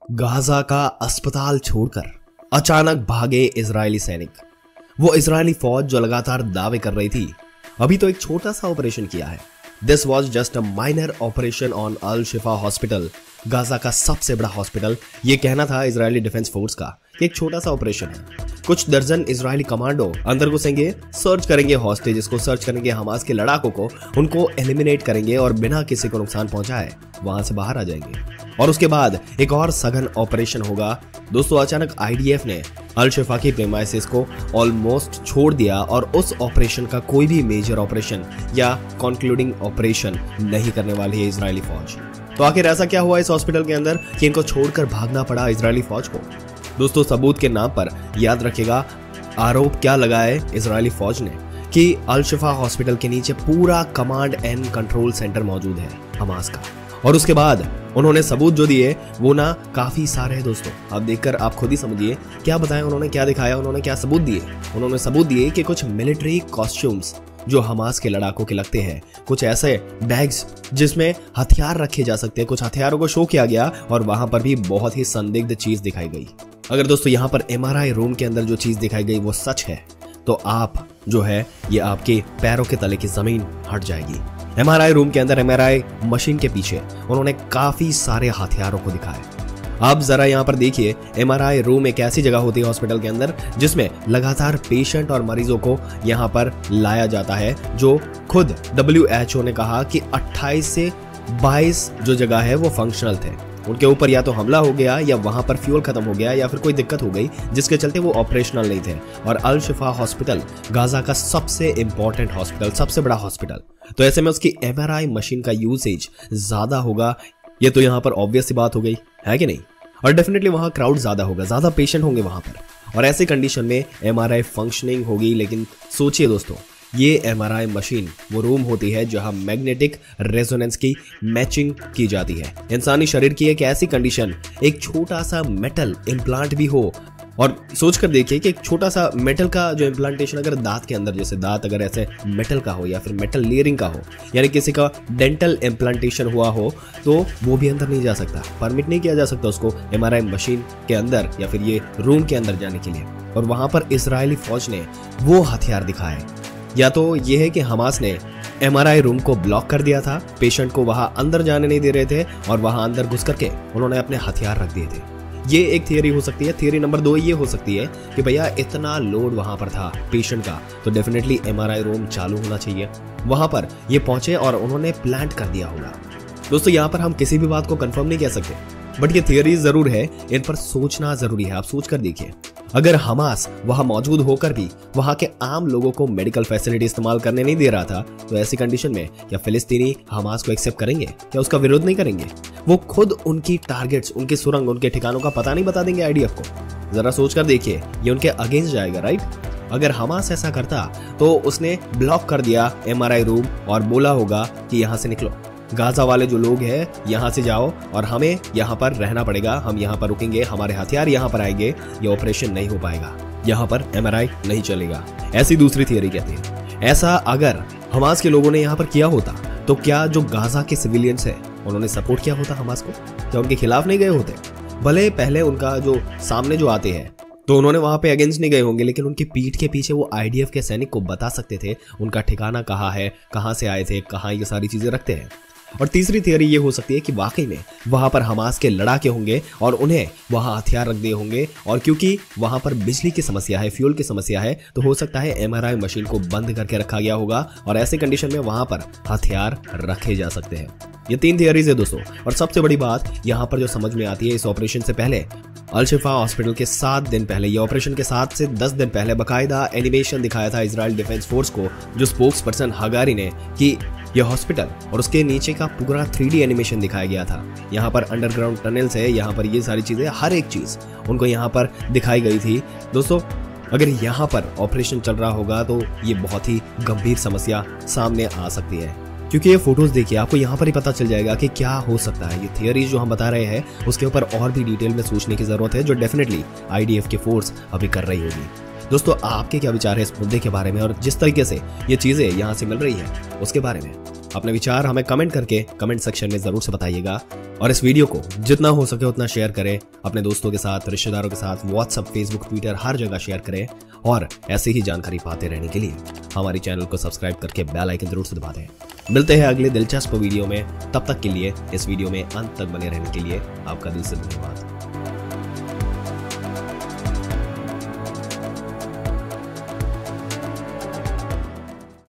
Gaza का अस्पताल छोड़कर अचानक भागे इजरायली सैनिक। वो इजरायली फौज जो लगातार दावे कर रही थी, अभी तो एक छोटा सा ऑपरेशन किया है। This was just a minor operation on Al Shifa hospital, Gaza का सबसे बड़ा हॉस्पिटल। ये कहना था इजरायली डिफेंस फोर्स का कि एक छोटा सा ऑपरेशन है। कुछ दर्जन इजरायली कमांडो अंदर घुसेंगे, सर्च करेंगे हॉस्टेजेस को, सर्च करेंगे हमास के लड़ाकों को, उनको एलिमिनेट करेंगे और बिना किसी को नुकसान पहुंचाए वहां से बाहर आ जाएंगे। और उसके बाद एक और सघन ऑपरेशन होगा। दोस्तों, अचानक आईडीएफ ने अल शिफा की प्रेमाइसिस को ऑलमोस्ट छोड़ दिया और उस ऑपरेशन का कोई भी मेजर ऑपरेशन या कंक्लूडिंग ऑपरेशन नहीं करने वाली है इजरायली फौज। तो आखिर ऐसा क्या हुआ इस हॉस्पिटल के अंदर कि इनको छोड़कर भागना पड़ा इजरायली फौज को? दोस्तों, सबूत के नाम पर याद रखेगा आरोप क्या लगाए इजरायली फौज ने कि अल शिफा हॉस्पिटल के नीचे पूरा कमांड एंड कंट्रोल सेंटर मौजूद है हमास का। और उसके बाद उन्होंने सबूत जो दिए वो ना काफी सारे हैं दोस्तों। आप देखकर आप खुद ही समझिए क्या बताएं उन्होंने, क्या दिखाया उन्होंने, क्या सबूत दिए। उन्होंने सबूत दिए कि कुछ मिलिट्री कॉस्ट्यूम्स जो हमास के लड़ाकों के लगते हैं, कुछ ऐसे बैग्स जिसमें हथियार रखे जा सकते हैं, कुछ हथियारों को शो किया गया और वहां पर भी बहुत ही संदिग्ध चीज दिखाई गई। अगर दोस्तों यहाँ पर एमआरआई रूम के अंदर जो चीज दिखाई गई वो सच है तो आप जो है ये आपके पैरों के तले की जमीन हट जाएगी। एमआरआई रूम के अंदर एमआरआई मशीन के पीछे उन्होंने काफी सारे हथियारों को दिखाया। आप जरा यहाँ पर देखिए, एमआरआई रूम एक ऐसी जगह होती है हॉस्पिटल के अंदर जिसमें लगातार पेशेंट और मरीजों को यहाँ पर लाया जाता है, जो खुद WHO ने कहा कि 28 से 22 जो जगह है वो फंक्शनल थे। उनके ऊपर या तो हमला हो गया या वहां पर फ्यूल खत्म हो गया या फिर कोई दिक्कत हो गई जिसके चलते वो ऑपरेशनल नहीं थे। और अल शिफा हॉस्पिटल गाजा का सबसे इंपॉर्टेंट हॉस्पिटल, सबसे बड़ा हॉस्पिटल, तो ऐसे में उसकी एमआरआई मशीन का यूसेज ज्यादा होगा। ये तो यहाँ पर ऑब्वियस सी बात हो गई है कि नहीं। और डेफिनेटली वहां क्राउड ज्यादा होगा, ज्यादा पेशेंट होंगे वहां पर, और ऐसे कंडीशन में एमआरआई फंक्शनिंग होगी। लेकिन सोचिए दोस्तों, ये एमआरआई मशीन वो रूम होती है जहां मैग्नेटिक रेजोनेंस की मैचिंग की जाती है। इंसानी शरीर की एक ऐसी कंडीशन, एक छोटा सा मेटल इम्प्लांट भी हो, और सोच कर देखिए कि एक छोटा सा मेटल का जो इम्प्लांटेशन अगर दांत के अंदर, जैसे दांत अगर ऐसे मेटल का हो या फिर मेटल लेयरिंग का हो, यानी किसी का डेंटल इम्प्लांटेशन हुआ हो, तो वो भी अंदर नहीं जा सकता, परमिट नहीं किया जा सकता उसको एमआरआई मशीन के अंदर या फिर ये रूम के अंदर जाने के लिए। और वहां पर इजरायली फौज ने वो हथियार दिखाए। या तो ये है कि हमास ने एमआरआई रूम को ब्लॉक कर दिया था, पेशेंट को वहां अंदर जाने नहीं दे रहे थे और वहां अंदर घुस करके उन्होंने अपने हथियार रख दिए थे। ये एक थियरी हो सकती है। थियरी नंबर 2 ये हो सकती है कि भैया इतना लोड वहां पर था पेशेंट का, तो डेफिनेटली एमआरआई रूम चालू होना चाहिए। वहां पर ये पहुंचे और उन्होंने प्लांट कर दिया होगा। दोस्तों, यहाँ पर हम किसी भी बात को कंफर्म नहीं कह सकते, बट ये थियरी जरूर है, इन पर सोचना जरूरी है। आप सोच कर देखिए, अगर हमास वहां मौजूद होकर भी वहां के आम लोगों को मेडिकल फैसिलिटी इस्तेमाल करने नहीं दे रहा था, तो ऐसी कंडीशन में क्या फिलिस्तीनी हमास को एक्सेप्ट करेंगे? क्या उसका विरोध नहीं करेंगे? वो खुद उनकी टारगेट्स, उनके सुरंग, उनके ठिकानों का पता नहीं बता देंगे आईडीएफ को? जरा सोच कर देखिए, ये उनके अगेंस्ट जाएगा, राइट? अगर हमास ऐसा करता तो उसने ब्लॉक कर दिया एमआरआई रूम और बोला होगा कि यहां से निकलो, गाजा वाले जो लोग हैं यहां से जाओ और हमें यहां पर रहना पड़ेगा, हम यहां पर रुकेंगे, हमारे हथियार यहां पर आएंगे, ये ऑपरेशन नहीं हो पाएगा, यहां पर एमआरआई नहीं चलेगा। ऐसी दूसरी थियरी कहती है। ऐसा अगर हमास के लोगों ने यहां पर किया होता तो क्या जो गाजा के सिविलियंस है उन्होंने सपोर्ट किया होता हमास को? क्या उनके खिलाफ नहीं गए होते? भले पहले उनका जो सामने जो आते हैं तो उन्होंने वहां पे अगेंस्ट नहीं गए होंगे, लेकिन उनकी पीठ के पीछे वो आईडीएफ के सैनिक को बता सकते थे उनका ठिकाना कहाँ है, कहाँ से आए थे, कहाँ ये सारी चीजें रखते हैं। और तीसरी थियरी ये हो सकती है कि वाकई में वहां पर हमास के लड़ाके होंगे और उन्हें वहां हथियार रख दिए होंगे, और क्योंकि वहां पर बिजली की समस्या है, फ्यूल की समस्या है, तो हो सकता है एमआरआई मशीन को बंद करके रखा गया होगा और ऐसे कंडीशन में वहां पर हथियार रखे जा सकते हैं। ये 3 थियरीज है दोस्तों। और सबसे बड़ी बात यहाँ पर जो समझ में आती है, इस ऑपरेशन से पहले अल शिफा हॉस्पिटल के 7 दिन पहले, ये ऑपरेशन के 7 से 10 दिन पहले बाकायदा एनिमेशन दिखाया था इजराइल डिफेंस फोर्स को, जो स्पोक्स पर्सन हगारी ने, कि यह हॉस्पिटल और उसके नीचे का पूरा 3D एनिमेशन दिखाया गया था। यहाँ पर अंडरग्राउंड टनल्स है, यहाँ पर ये सारी चीजें, हर एक चीज उनको यहाँ पर दिखाई गई थी। दोस्तों, अगर यहाँ पर ऑपरेशन चल रहा होगा तो ये बहुत ही गंभीर समस्या सामने आ सकती है, क्योंकि ये फोटोज देखिए, आपको यहाँ पर ही पता चल जाएगा कि क्या हो सकता है। ये थियरीज जो हम बता रहे हैं उसके ऊपर और भी डिटेल में सोचने की जरूरत है, जो डेफिनेटली आईडीएफ की फोर्स अभी कर रही होगी। दोस्तों, आपके क्या विचार है इस मुद्दे के बारे में और जिस तरीके से ये चीजें यहाँ से मिल रही है उसके बारे में? अपने विचार हमें कमेंट करके कमेंट सेक्शन में जरूर से बताइएगा और इस वीडियो को जितना हो सके उतना शेयर करें, अपने दोस्तों के साथ, रिश्तेदारों के साथ, व्हाट्सएप, फेसबुक, ट्विटर, हर जगह शेयर करें और ऐसे ही जानकारी पाते रहने के लिए हमारे चैनल को सब्सक्राइब करके बेल आइकन जरूर से दबा दें। मिलते हैं अगले दिलचस्प वीडियो में, तब तक के लिए इस वीडियो में अंत तक बने रहने के लिए आपका दिल से धन्यवाद।